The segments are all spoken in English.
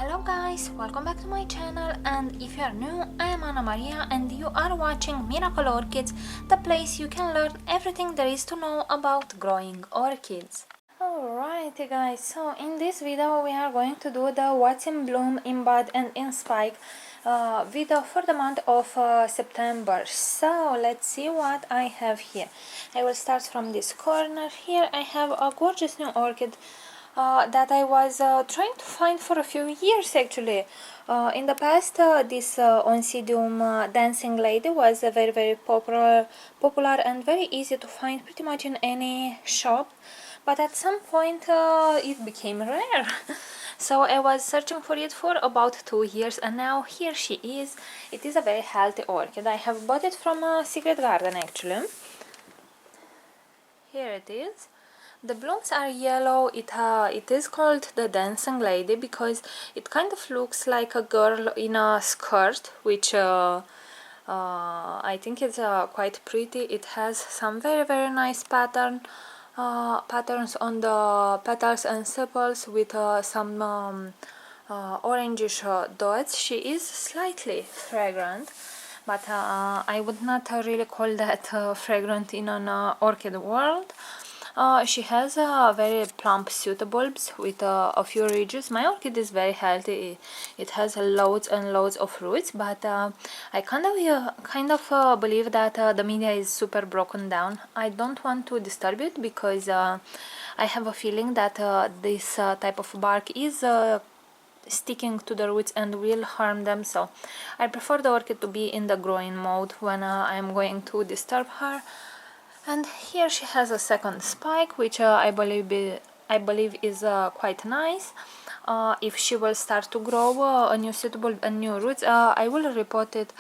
Hello guys, welcome back to my channel, and if you are new, I am Anna Maria and you are watching Miracle Orchids, the place you can learn everything there is to know about growing orchids. Alrighty guys, so in this video we are going to do the What's in Bloom, in Bud and in Spike video for the month of September. So let's see what I have here. I will start from this corner. Here I have a gorgeous new orchid that I was trying to find for a few years actually. In the past, this Oncidium dancing lady was very popular and very easy to find pretty much in any shop, but at some point it became rare. So I was searching for it for about 2 years, and now here she is. It is a very healthy orchid. I have bought it from a Secret Garden actually. Here it is. The blooms are yellow. It is called the dancing lady because it kind of looks like a girl in a skirt, which I think is quite pretty. It has some very nice patterns on the petals and sepals with some orangish dots. She is slightly fragrant, but I would not really call that fragrant in an orchid world. She has very plump pseudobulbs with a few ridges. My orchid is very healthy. It has loads and loads of roots, but I kind of believe that the media is super broken down. I don't want to disturb it because I have a feeling that this type of bark is sticking to the roots and will harm them, so I prefer the orchid to be in the growing mode when I am going to disturb her. And here she has a second spike, which I believe is quite nice. If she will start to grow a new pseudobulb and new roots, I will repot it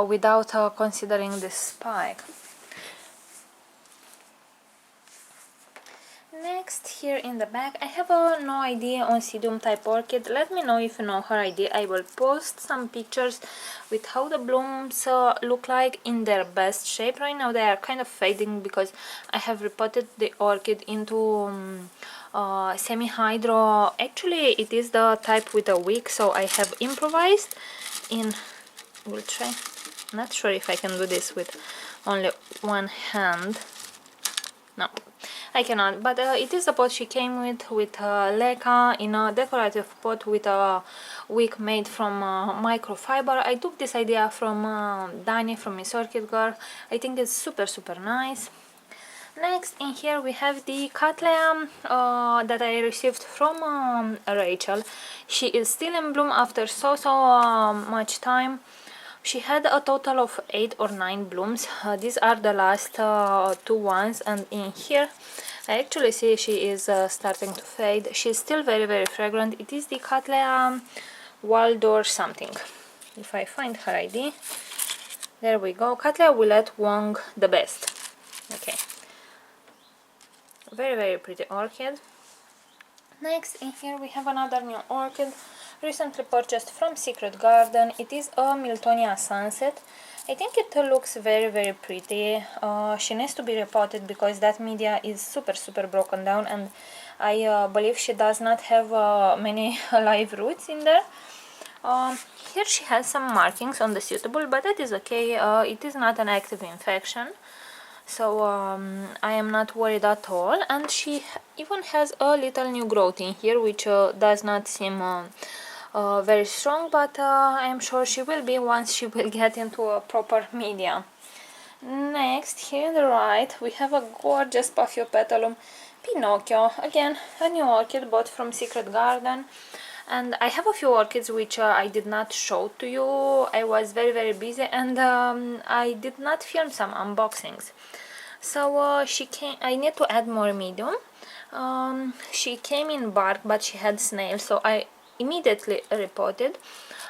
without considering this spike. Next, here in the back, I have no idea Oncidium type orchid. Let me know if you know her idea. I will post some pictures with how the blooms look like in their best shape. Right now they are kind of fading because I have repotted the orchid into semi-hydro. Actually, it is the type with a wick, so I have improvised in... We'll try. Not sure if I can do this with only one hand. No, I cannot, but it is the pot she came with leca in a decorative pot with a wick made from microfiber. I took this idea from Dani from MissOrchidGirl. I think it's super nice. Next, in here we have the Cattleya that I received from Rachel. She is still in bloom after so much time. She had a total of 8 or 9 blooms. These are the last 2 ones, and in here I actually see she is starting to fade. She's still very fragrant. It is the Cattleya Waldor something. If I find her ID, there we go. Cattleya Willette Wong the best. Okay, very pretty orchid. Next, in here we have another new orchid recently purchased from Secret Garden. It is a Miltonia Sunset. I think it looks very pretty. She needs to be repotted because that media is super broken down, and I believe she does not have many live roots in there. Here she has some markings on the pseudobulb, but that is okay. It is not an active infection, so I am not worried at all. And she even has a little new growth in here, which does not seem very strong, but I am sure she will be once she will get into a proper media. Next, here on the right, we have a gorgeous Puffy petalum Pinocchio. Again, a new orchid bought from Secret Garden. And I have a few orchids which I did not show to you. I was very busy, and I did not film some unboxings. So I need to add more medium. She came in bark, but she had snails, so I immediately repotted.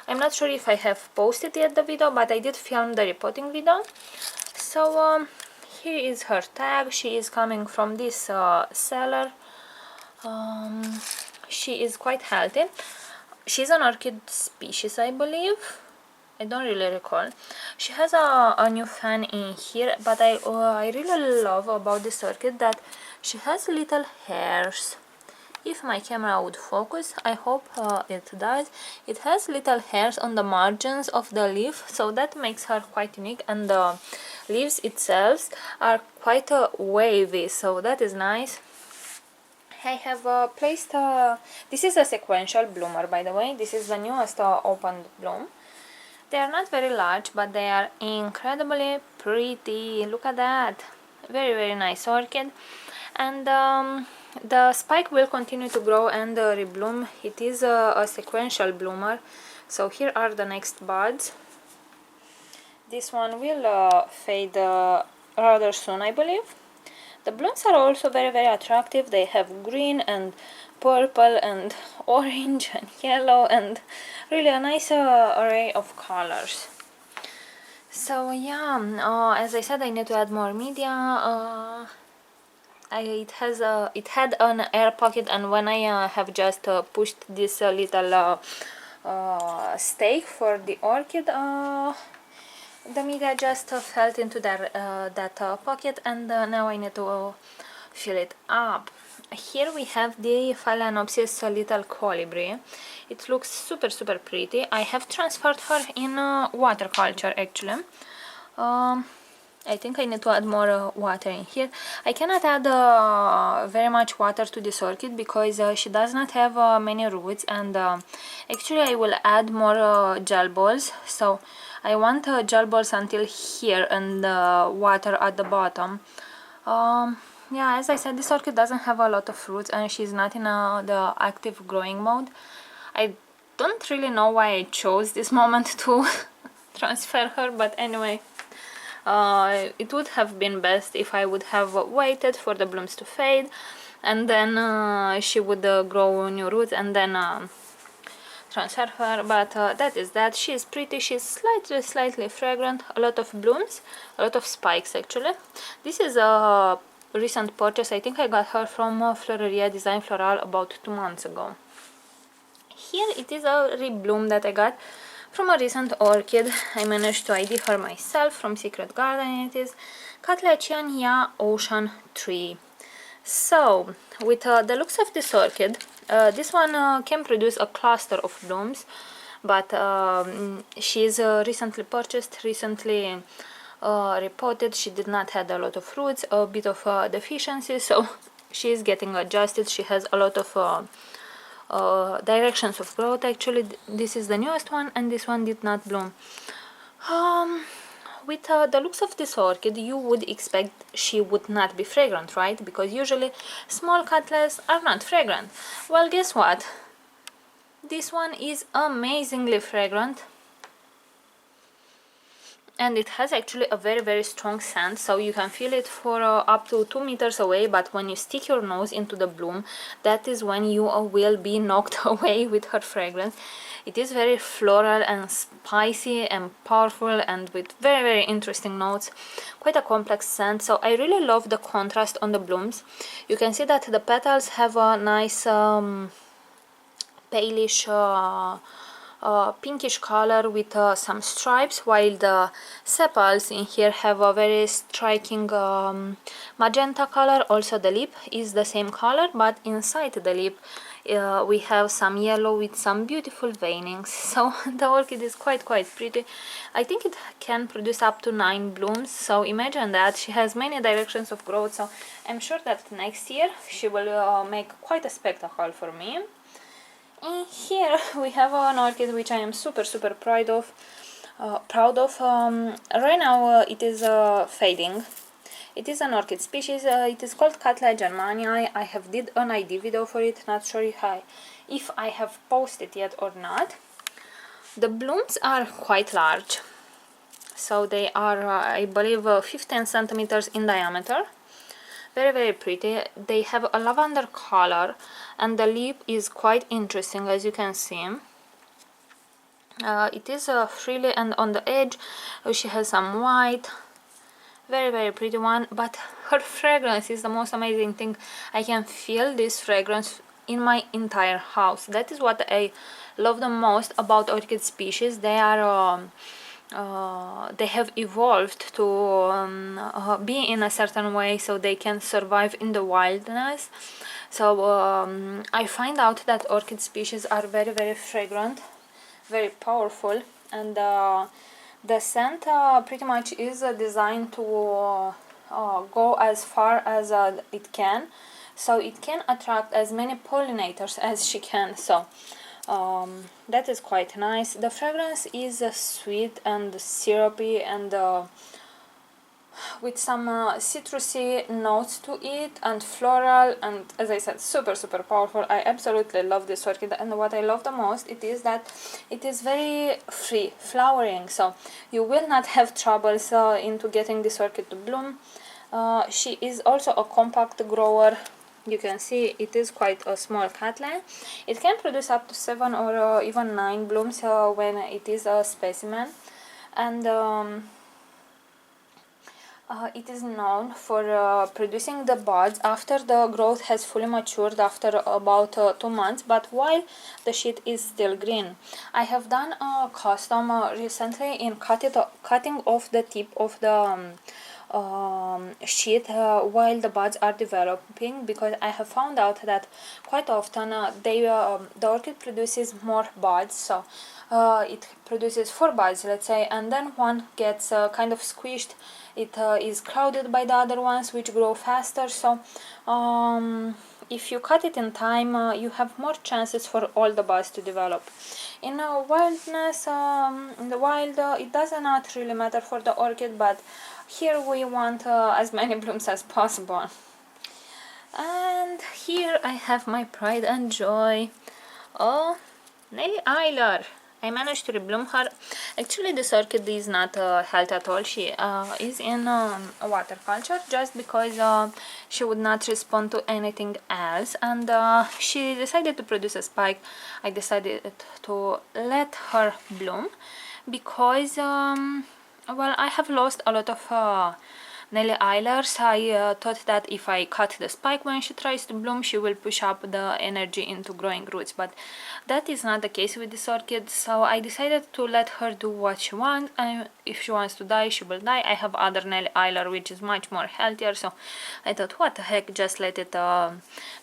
I'm not sure if I have posted yet the video, but I did film the repotting video. So here is her tag. She is coming from this seller. She is quite healthy. She's an orchid species, I believe. I don't really recall. She has a new fan in here, but I really love about this orchid that she has little hairs if my camera would focus. I hope it does. It has little hairs on the margins of the leaf, so that makes her quite unique, and the leaves itself are quite wavy, so that is nice. I have placed, this is a sequential bloomer, by the way. This is the newest opened bloom. They are not very large, but they are incredibly pretty. Look at that. Very, very nice orchid. And the spike will continue to grow and rebloom. It is a sequential bloomer. So here are the next buds. This one will fade rather soon, I believe. The blooms are also very, very attractive. They have green and purple and orange and yellow and really a nice array of colors. So yeah, as I said, I need to add more media. It had an air pocket, and when I have just pushed this little stake for the orchid, the media just fell into that pocket, and now I need to fill it up. Here we have the Phalaenopsis little Calibri. It looks super, super pretty. I have transferred her in watercolor actually. I think I need to add more water in here. I cannot add very much water to this orchid because she does not have many roots, and actually I will add more gel balls. So I want gel balls until here and water at the bottom. Yeah, as I said, this orchid doesn't have a lot of roots and she's not in the active growing mode. I don't really know why I chose this moment to transfer her, but anyway, it would have been best if I would have waited for the blooms to fade, and then she would grow new roots and then transfer her, but that is that. She is pretty, she's slightly fragrant, a lot of blooms, a lot of spikes actually. This is a recent purchase. I think I got her from Floriferous Design Floral about 2 months ago. Here it is a rebloom that I got from a recent orchid. I managed to ID her myself from Secret Garden. It is Cattleya Ocean Tree. So, with the looks of this orchid, this one can produce a cluster of blooms, but she is recently purchased, recently repotted. She did not have a lot of roots, a bit of deficiency, so she is getting adjusted. She has a lot of directions of growth. Actually, this is the newest one, and this one did not bloom. With the looks of this orchid, you would expect she would not be fragrant, right? Because usually small Cattleyas are not fragrant. Well, guess what? This one is amazingly fragrant. And it has actually a very, very strong scent, so you can feel it for up to 2 meters away, but when you stick your nose into the bloom, that is when you will be knocked away with her fragrance. It is very floral and spicy and powerful and with very, very interesting notes. Quite a complex scent, so I really love the contrast on the blooms. You can see that the petals have a nice palish pinkish color with some stripes, while the sepals in here have a very striking magenta color. Also the lip is the same color, but inside the lip we have some yellow with some beautiful veinings. So the orchid is quite pretty. I think it can produce up to 9 blooms, so imagine that. She has many directions of growth, so I'm sure that next year she will make quite a spectacle for me. And here we have an orchid which I am super proud of. Right now it is fading. It is an orchid species. It is called Cattleya germanii. I have did an ID video for it. Not sure if I have posted yet or not. The blooms are quite large, so they are I believe 15 centimeters in diameter. Very pretty. They have a lavender color, and the lip is quite interesting, as you can see. It is frilly, and on the edge she has some white. Very pretty one, but her fragrance is the most amazing thing. I can feel this fragrance in my entire house. That is what I love the most about orchid species. They are they have evolved to be in a certain way so they can survive in the wilderness. So I find out that orchid species are very fragrant, very powerful, and the scent pretty much is designed to go as far as it can, so it can attract as many pollinators as she can. So that is quite nice. The fragrance is sweet and syrupy and with some citrusy notes to it and floral, and as I said, super powerful. I absolutely love this orchid, and what I love the most it is that it is very free flowering, so you will not have troubles into getting this orchid to bloom. She is also a compact grower. You can see it is quite a small Cattleya. It can produce up to 7 or even 9 blooms when it is a specimen, and it is known for producing the buds after the growth has fully matured after about 2 months, but while the sheet is still green. I have done a custom recently in cutting off the tip of the sheet while the buds are developing, because I have found out that quite often the orchid produces more buds, so it produces 4 buds, let's say, and then one gets kind of squished. It is crowded by the other ones which grow faster, so if you cut it in time you have more chances for all the buds to develop. In wildness, in the wild, it does not really matter for the orchid, but here we want as many blooms as possible. And here I have my pride and joy, Nelly Isler. I managed to rebloom her. Actually, this orchid is not healthy at all. She is in water culture just because she would not respond to anything else, and she decided to produce a spike. I decided to let her bloom because well, I have lost a lot of Nelly Islers. I thought that if I cut the spike when she tries to bloom, she will push up the energy into growing roots, but that is not the case with this orchid, so I decided to let her do what she wants. If she wants to die, she will die. I have other Nelly Isler which is much more healthier, so I thought, what the heck, just let it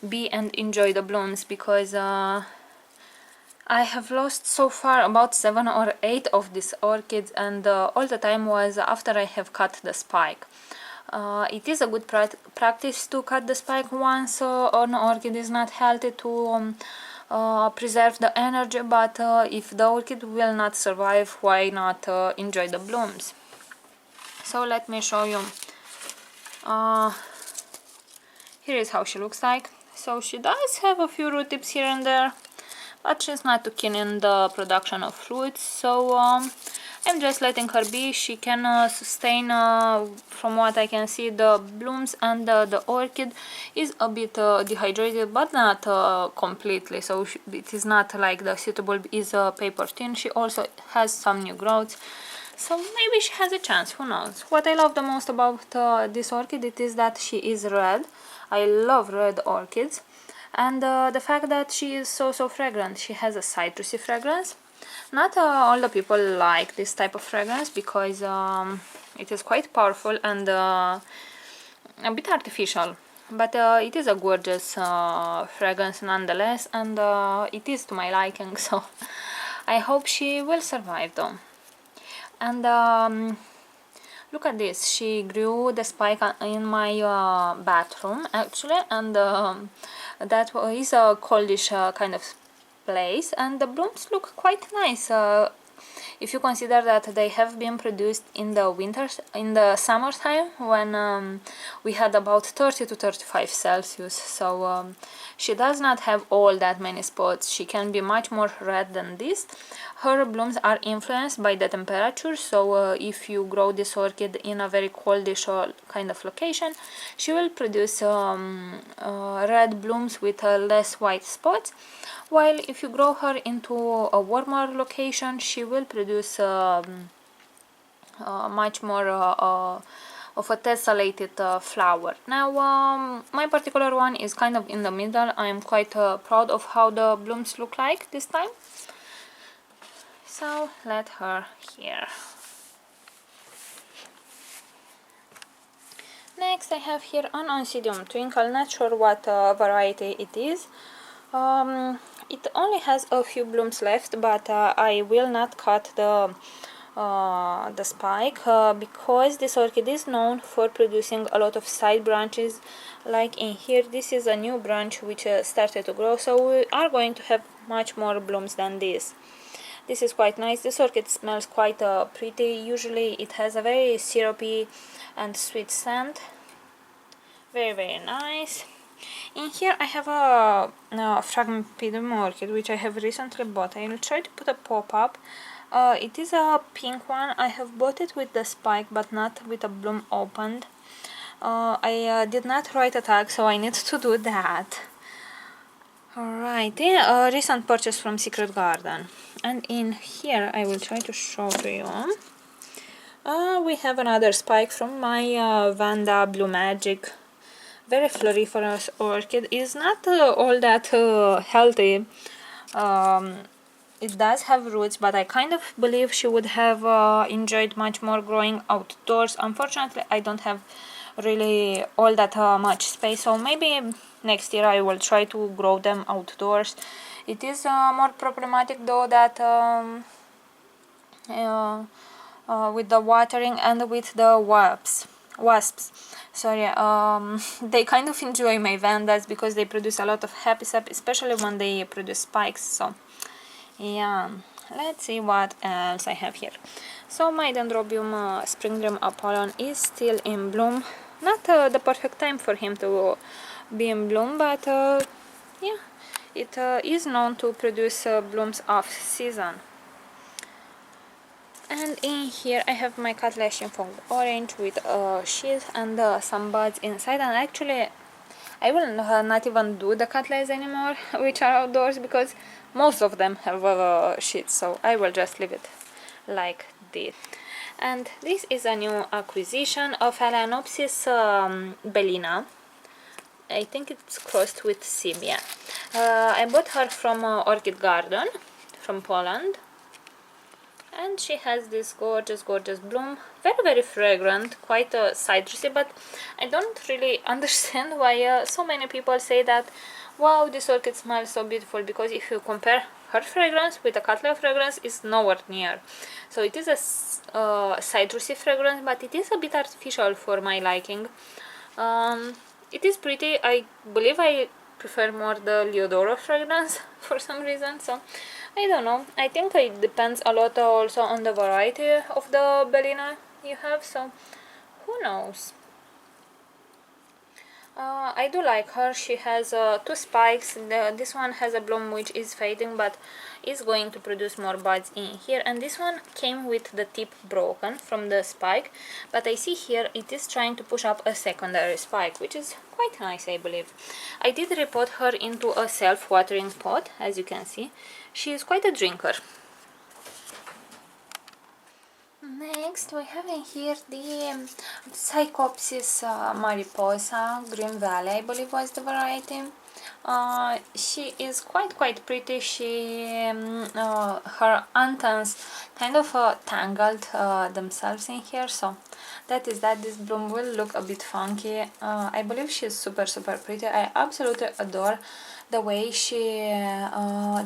be and enjoy the blooms, because I have lost so far about 7 or 8 of these orchids, and all the time was after I have cut the spike. It is a good practice to cut the spike once an orchid is not healthy to preserve the energy, but if the orchid will not survive, why not enjoy the blooms? So let me show you. Here is how she looks like. So she does have a few root tips here and there, but she's not too keen in the production of fruits, so I'm just letting her be. She can sustain, from what I can see, the blooms, and the orchid is a bit dehydrated, but not completely, so it is not like the suitable is paper thin. She also has some new growths, so maybe she has a chance, who knows. What I love the most about this orchid, it is that she is red. I love red orchids, and the fact that she is so fragrant. She has a citrusy fragrance. Not all the people like this type of fragrance because it is quite powerful and a bit artificial, but it is a gorgeous fragrance nonetheless, and it is to my liking, so I hope she will survive though. And look at this, she grew the spike in my bathroom actually, and that is a coldish kind of place, and the blooms look quite nice if you consider that they have been produced in the summertime when we had about 30 to 35 Celsius, so she does not have all that many spots. She can be much more red than this. Her blooms are influenced by the temperature, so if you grow this orchid in a very coldish kind of location, she will produce red blooms with less white spots, while if you grow her into a warmer location, she will produce much more of a tessellated flower. Now my particular one is kind of in the middle. I am quite proud of how the blooms look like this time, so let her here. Next I have here an Oncidium Twinkle, not sure what variety it is. It only has a few blooms left, but I will not cut the spike because this orchid is known for producing a lot of side branches. Like in here, this is a new branch which started to grow, so we are going to have much more blooms than this. This is quite nice. This orchid smells quite pretty. Usually it has a very syrupy and sweet scent. Very, very nice. In here I have a Fragmipedium orchid which I have recently bought. I will try to put a pop-up. It is a pink one. I have bought it with the spike but not with a bloom opened. I did not write a tag, so I need to do that. Alrighty, a recent purchase from Secret Garden. And in here I will try to show to you. We have another spike from my Vanda Blue Magic. Very floriferous orchid. Is not all that healthy. It does have roots, but I kind of believe she would have enjoyed much more growing outdoors. Unfortunately, I don't have really all that much space, so maybe next year I will try to grow them outdoors. It is more problematic though that with the watering and with the wasps. Sorry, they kind of enjoy my Vandas because they produce a lot of happy sap, especially when they produce spikes. So yeah, let's see what else I have here. So my Dendrobium Spring Dream Apollon is still in bloom. Not the perfect time for him to be in bloom, but yeah, it is known to produce blooms off season. And in here I have my Cattleya orange with sheath and some buds inside. And actually I will not even do the Cattleyas anymore which are outdoors because most of them have sheaths, so I will just leave it like this. And this is a new acquisition of Phalaenopsis Bellina. I think it's crossed with Sibia. I bought her from Orchid Garden from Poland. And she has this gorgeous bloom, very fragrant, quite citrusy, but I don't really understand why so many people say that wow, this orchid smells so beautiful, because if you compare her fragrance with the Cattleya fragrance, is nowhere near. So it is a citrusy fragrance, but it is a bit artificial for my liking. It is pretty. I believe I prefer more the Leo Dora fragrance for some reason, so I don't know. I think it depends a lot also on the variety of the Bellina you have, so who knows. I do like her. She has two spikes. This one has a bloom which is fading but is going to produce more buds in here, and this one came with the tip broken from the spike, but I see here it is trying to push up a secondary spike, which is quite nice, I believe. I did repot her into a self-watering pot, as you can see. She is quite a drinker. Next we have in here the Cyclopses Mariposa, Green Valley, I believe was the variety. She is quite pretty. She her anthens kind of tangled themselves in here, so that is that. This bloom will look a bit funky. I believe she is super pretty. I absolutely adore the way she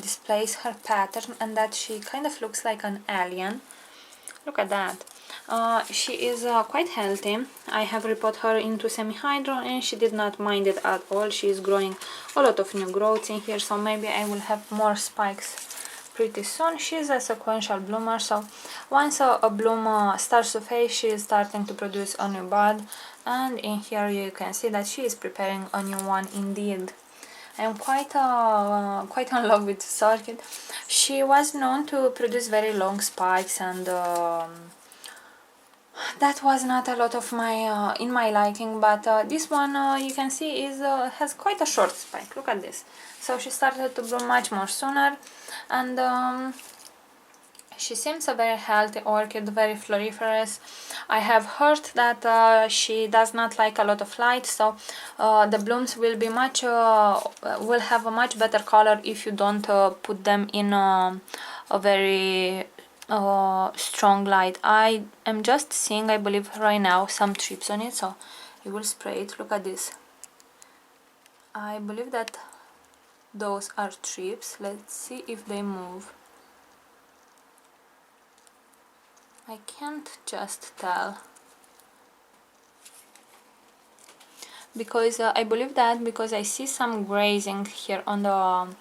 displays her pattern, and that she kind of looks like an alien. Look at that. She is quite healthy. I have repot her into semi-hydro and she did not mind it at all. She is growing a lot of new growths in here, so maybe I will have more spikes pretty soon. She is a sequential bloomer, so once a bloom starts to fade, she is starting to produce a new bud, and in here you can see that she is preparing a new one indeed. I am quite in love with this orchid. She was known to produce very long spikes, and that was not a lot of my in my liking. But this one you can see is has quite a short spike. Look at this. So she started to bloom much more sooner, and she seems a very healthy orchid, very floriferous. I have heard that she does not like a lot of light, so the blooms will be will have a much better color if you don't put them in a very strong light. I am just seeing, I believe right now, some trips on it, so I will spray it. Look at this. I believe that those are thrips. Let's see if they move. I can't just tell. Because I believe that because I see some grazing here on the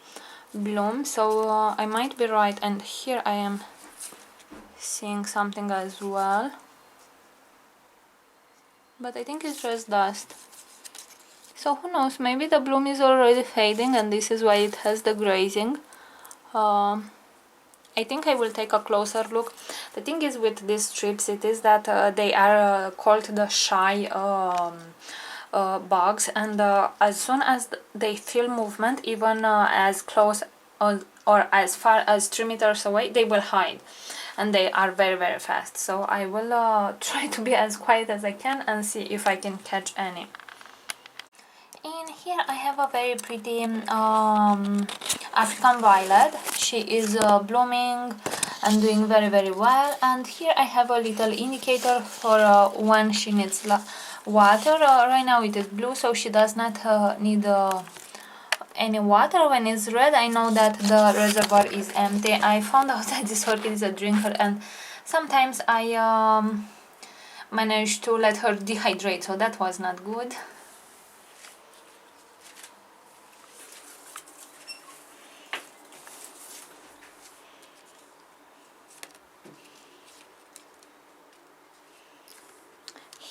bloom, so I might be right, and here I am seeing something as well, but I think it's just dust. So who knows, maybe the bloom is already fading and this is why it has the grazing. I think I will take a closer look. The thing is with these strips, it is that they are called the shy bugs, and as soon as they feel movement, even as close or as far as 3 meters away, they will hide, and they are very, very fast. So I will try to be as quiet as I can and see if I can catch any. In here I have a very pretty African violet. She is blooming and doing very, very well, and here I have a little indicator for when she needs water. Right now it is blue, so she does not need any water. When it's red, I know that the reservoir is empty. I found out that this orchid is a drinker, and sometimes I manage to let her dehydrate, so that was not good.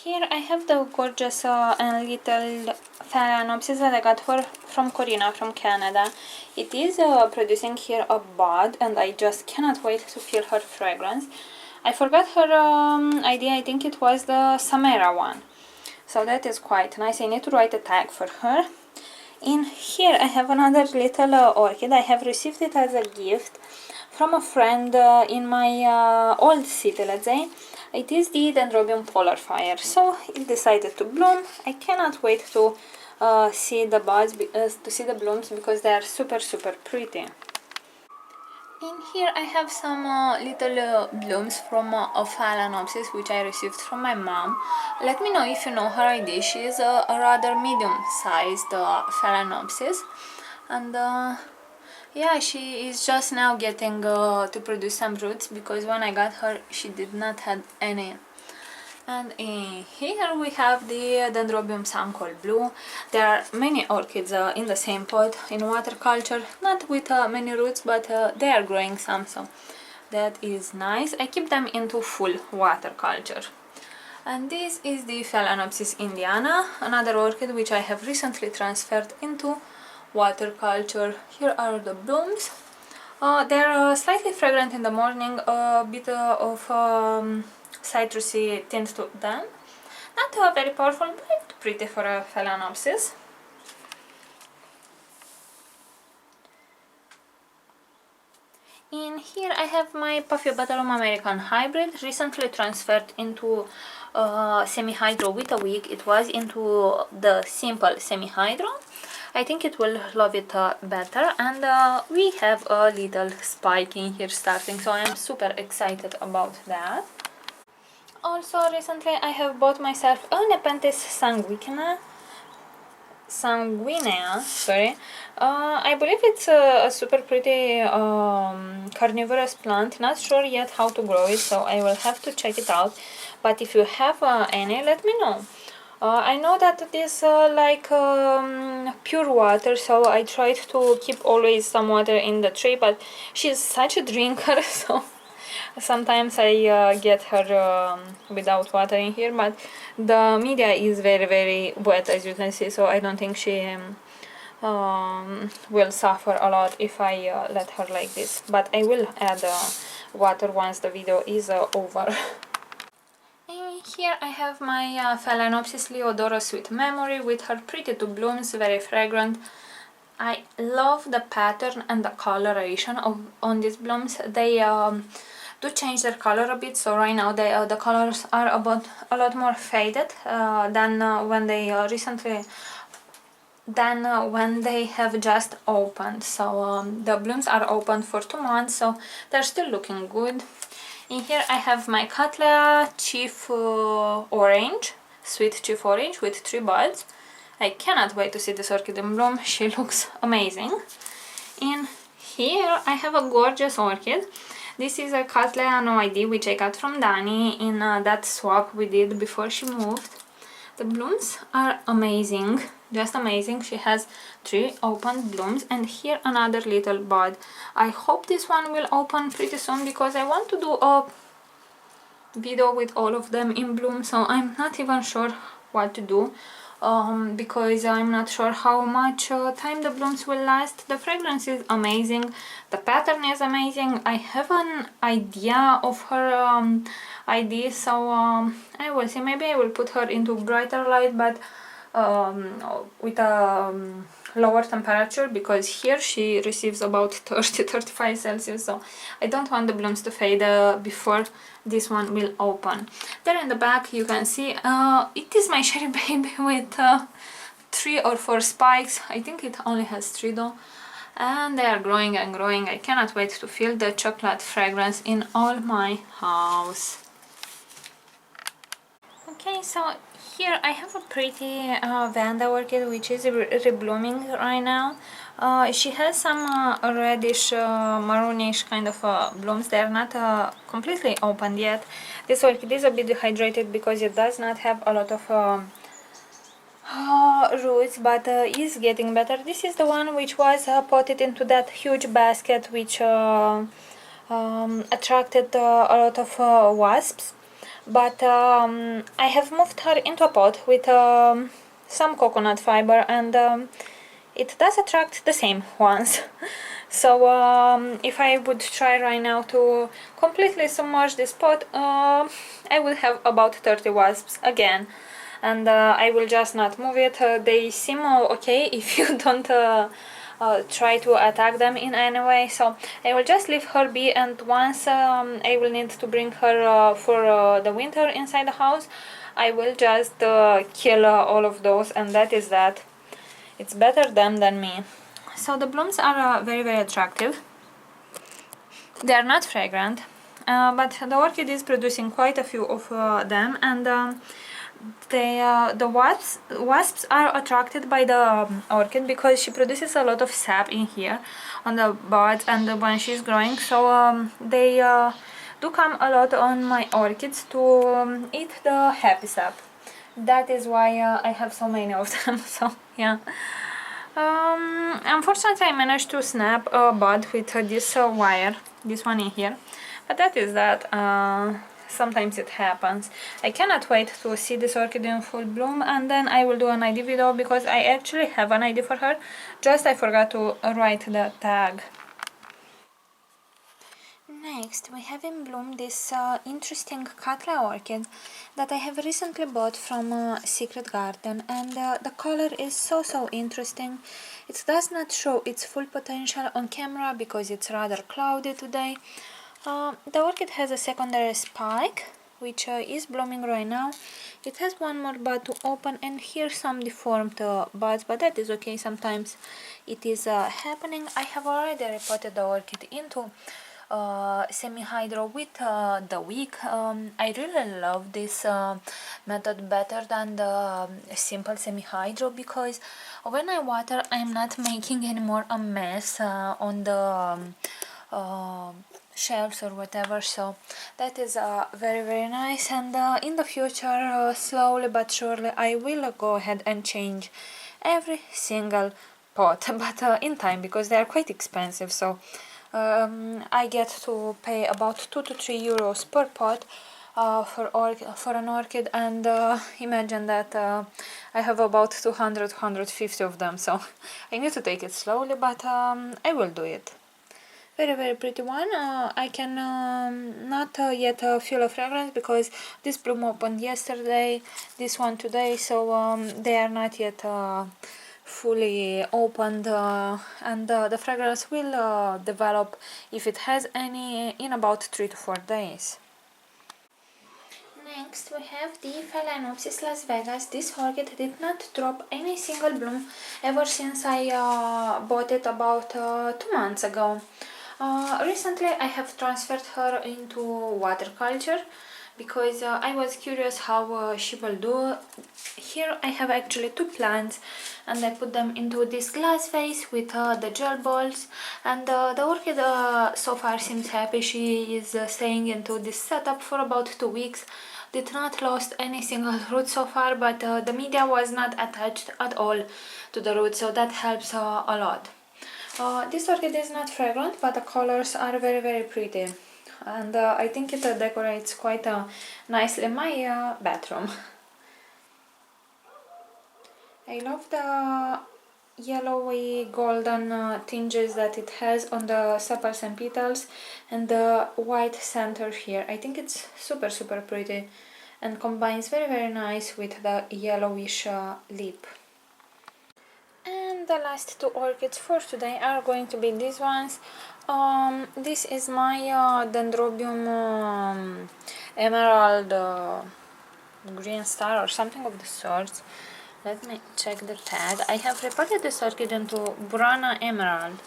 Here I have the gorgeous and little Phalaenopsis that I got from Corina from Canada. It is producing here a bud, and I just cannot wait to feel her fragrance. I forgot her ID. I think it was the Samara one. So that is quite nice. I need to write a tag for her. In here I have another little orchid. I have received it as a gift from a friend in my old city, let's say. It is the Dendrobium polar fire, so it decided to bloom. I cannot wait to see the buds, to see the blooms, because they are super, super pretty. In here I have some little blooms from a Phalaenopsis which I received from my mom. Let me know if you know her ID. She is a rather medium-sized Phalaenopsis, and yeah, she is just now getting to produce some roots, because when I got her she did not have any. And in here we have the Dendrobium Sun-Cold Blue. There are many orchids in the same pot in water culture, not with many roots, but they are growing some, so that is nice. I keep them into full water culture. And this is the Phalaenopsis Indiana, another orchid which I have recently transferred into water culture. Here are the blooms. They're slightly fragrant in the morning, a bit of citrusy tint to them. Not very powerful, but pretty for a Phalaenopsis. In here I have my Puffy American hybrid, recently transferred into semi-hydro with a wig. It was into the simple semi-hydro. I think it will love it better, and we have a little spike in here starting, so I am super excited about that. Also recently I have bought myself a Nepenthes sanguinea, sorry. I believe it's a super pretty carnivorous plant. Not sure yet how to grow it, so I will have to check it out. But if you have any, let me know. I know that it is like pure water, so I tried to keep always some water in the tree, but she's such a drinker, so sometimes I get her without water in here, but the media is very, very wet, as you can see, so I don't think she will suffer a lot if I let her like this. But I will add water once the video is over. Here I have my Phalaenopsis Leo Dora Sweet Memory with her pretty two blooms, very fragrant. I love the pattern and the coloration on these blooms. They do change their color a bit, so right now the colors are a lot more faded than when they when they have just opened. So the blooms are open for 2 months, so they're still looking good. In here I have my Cattleya Chief Orange. sweet chief orange with 3 buds. I cannot wait to see this orchid in bloom. She looks amazing. In here I have a gorgeous orchid. This is a Cattleya No ID which I got from Dani in that swap we did before she moved. The blooms are amazing, just amazing. She has 3 open blooms and here another little bud. I hope this one will open pretty soon because I want to do a video with all of them in bloom, so I'm not even sure what to do. Because I'm not sure how much time the blooms will last. The fragrance is amazing, the pattern is amazing. I have an idea of her ID, so I will see. Maybe I will put her into brighter light, but with a lower temperature, because here she receives about 30-35 Celsius, so I don't want the blooms to fade before this one will open. There in the back you can see it is my cherry baby with 3 or 4 spikes. I think it only has 3 though, and they are growing and growing. I cannot wait to feel the chocolate fragrance in all my house. Okay, so here I have a pretty Vanda orchid which is reblooming right now. She has some reddish, maroonish kind of blooms. They are not completely opened yet. This orchid is a bit dehydrated because it does not have a lot of roots, but is getting better. This is the one which was potted into that huge basket which attracted a lot of wasps. But I have moved her into a pot with some coconut fiber, and it does attract the same ones. So if I would try right now to completely submerge this pot, I will have about 30 wasps again, and I will just not move it. They seem okay if you don't try to attack them in any way, so I will just leave her be, and once I will need to bring her for the winter inside the house, I will just kill all of those, and that is that. It's better them than me. So the blooms are very attractive. They are not fragrant, but the orchid is producing quite a few of them, and the wasps are attracted by the orchid because she produces a lot of sap in here on the buds and when she's growing, so they do come a lot on my orchids to eat the happy sap. That is why I have so many of them. So yeah, unfortunately I managed to snap a bud with this wire, this one in here, but that is that. Sometimes it happens. I cannot wait to see this orchid in full bloom, and then I will do an ID video because I actually have an ID for her, just I forgot to write the tag. Next we have in bloom this interesting Cattleya orchid that I have recently bought from Secret Garden, and the color is so interesting. It does not show its full potential on camera because it's rather cloudy today. The orchid has a secondary spike which is blooming right now. It has one more bud to open, and here some deformed buds, but that is okay, sometimes it is happening. I have already repotted the orchid into semi-hydro with the wick. I really love this method better than the simple semi-hydro because when I water I'm not making anymore a mess on the shelves or whatever, so that is very nice. And in the future, slowly but surely, I will go ahead and change every single pot, but in time, because they are quite expensive, so I get to pay about 2 to 3 euros per pot for an orchid, and imagine that I have about 200-150 of them, so I need to take it slowly, but I will do it. Very pretty one. I can not yet feel a fragrance because this bloom opened yesterday, this one today, so they are not yet fully opened, and the fragrance will develop, if it has any, in about 3 to 4 days. Next we have the Phalaenopsis Las Vegas. This orchid did not drop any single bloom ever since I bought it about 2 months ago. Recently I have transferred her into water culture because I was curious how she will do. Here I have actually two plants, and I put them into this glass vase with the gel balls, and the orchid so far seems happy. She is staying into this setup for about 2 weeks. Did not lost any single root so far, but the media was not attached at all to the root, so that helps a lot. This orchid is not fragrant, but the colors are very pretty, and I think it decorates quite nicely my bathroom. I love the yellowy golden tinges that it has on the sepals and petals, and the white center here. I think it's super pretty and combines very nice with the yellowish lip. And the last two orchids for today are going to be these ones. This is my Dendrobium Emerald Green Star or something of the sorts. Let me check the tag. I have repotted this orchid into Burrageara Emerald.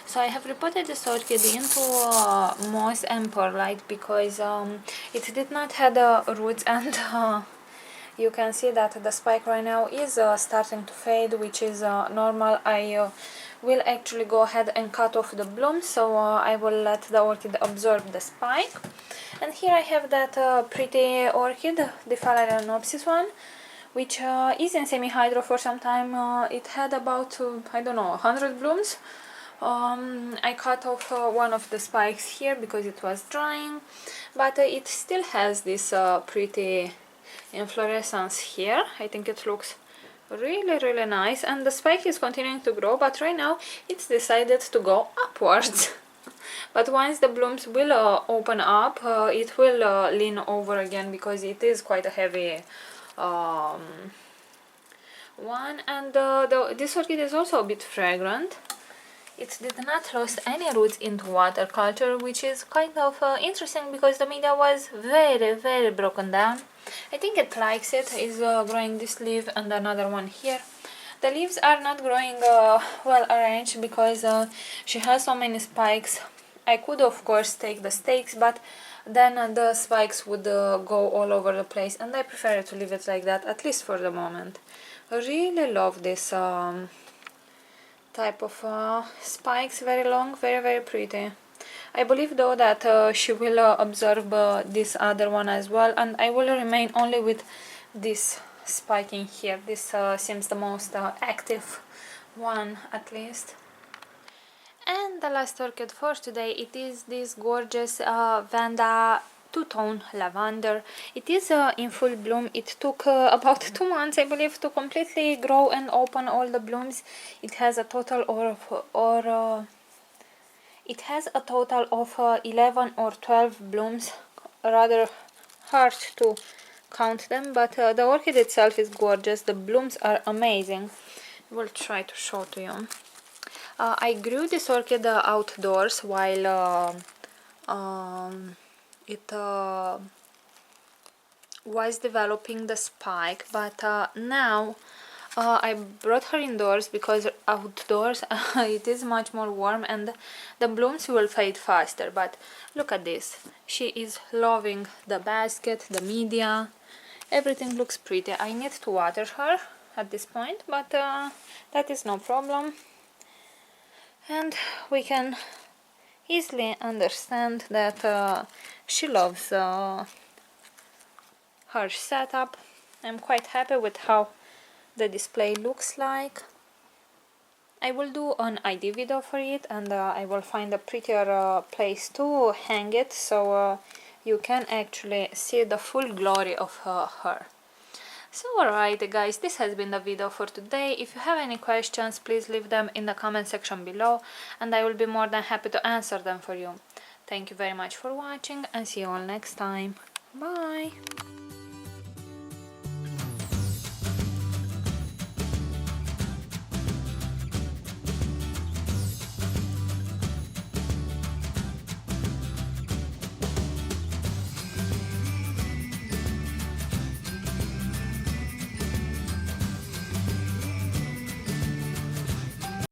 So I have repotted this orchid into moss and perlite because it did not have roots, and you can see that the spike right now is starting to fade, which is normal. I will actually go ahead and cut off the bloom, so I will let the orchid absorb the spike. And here I have that pretty orchid, the Phalaenopsis one, which is in semi-hydro for some time. It had about, I don't know, 100 blooms. I cut off one of the spikes here because it was drying, but it still has this pretty inflorescence here. I think it looks really nice, and the spike is continuing to grow, but right now it's decided to go upwards. But once the blooms will open up, it will lean over again because it is quite a heavy one, and this orchid is also a bit fragrant. It did not lose any roots into water culture, which is kind of interesting because the media was very broken down. I think it likes it. It's growing this leaf and another one here. The leaves are not growing well arranged because she has so many spikes. I could of course take the stakes, but then the spikes would go all over the place, and I prefer to leave it like that, at least for the moment. I really love this type of spikes, very long, very pretty. I believe though that she will absorb this other one as well, and I will remain only with this spike in here. This seems the most active one, at least. And the last orchid for today, it is this gorgeous Vanda Two Tone Lavander. It is in full bloom. It took about 2 months, I believe, to completely grow and open all the blooms. It has a total of 11 or 12 blooms. Rather hard to count them, but the orchid itself is gorgeous. The blooms are amazing. We'll try to show to you. I grew this orchid outdoors while it was developing the spike, but now I brought her indoors because outdoors it is much more warm and the blooms will fade faster. But look at this, she is loving the basket, the media, everything looks pretty. I need to water her at this point, but that is no problem, and we can easily understand that she loves her setup. I'm quite happy with how the display looks like. I will do an ID video for it, and I will find a prettier place to hang it, so you can actually see the full glory of her. So alright guys, this has been the video for today. If you have any questions, please leave them in the comment section below, and I will be more than happy to answer them for you. Thank you very much for watching, and see you all next time. Bye!